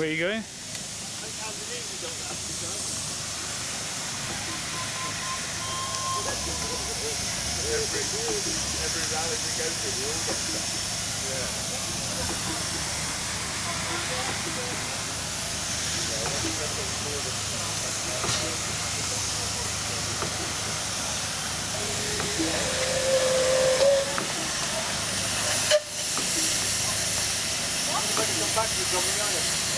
Where are you going? Every rally we go to, we all get stuff. Come back to Dominion.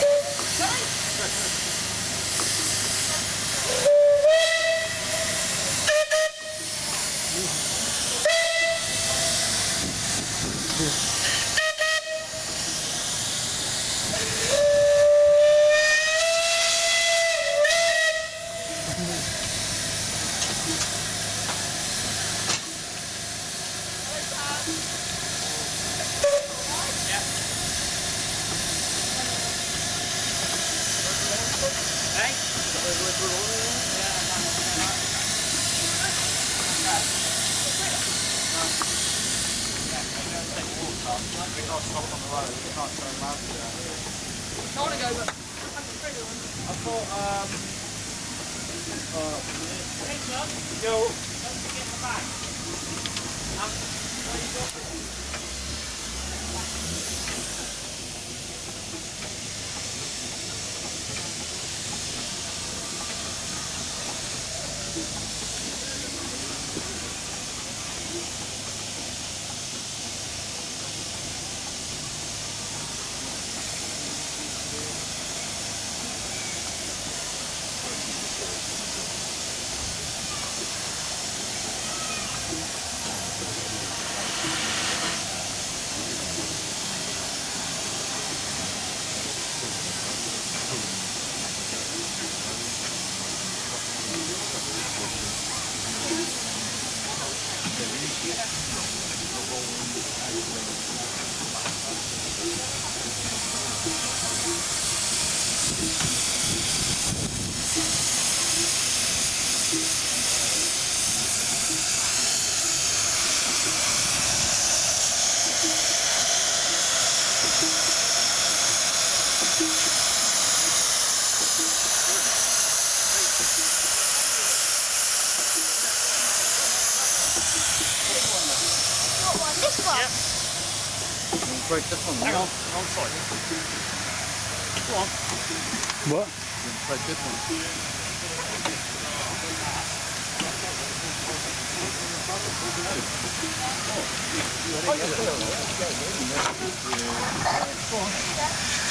I want to go, but I'm afraid of it. I thought, Hey, son, yo, don't forget the bag. This one? break this one. Hang on, sorry. Go on. What? Break this one. Oh,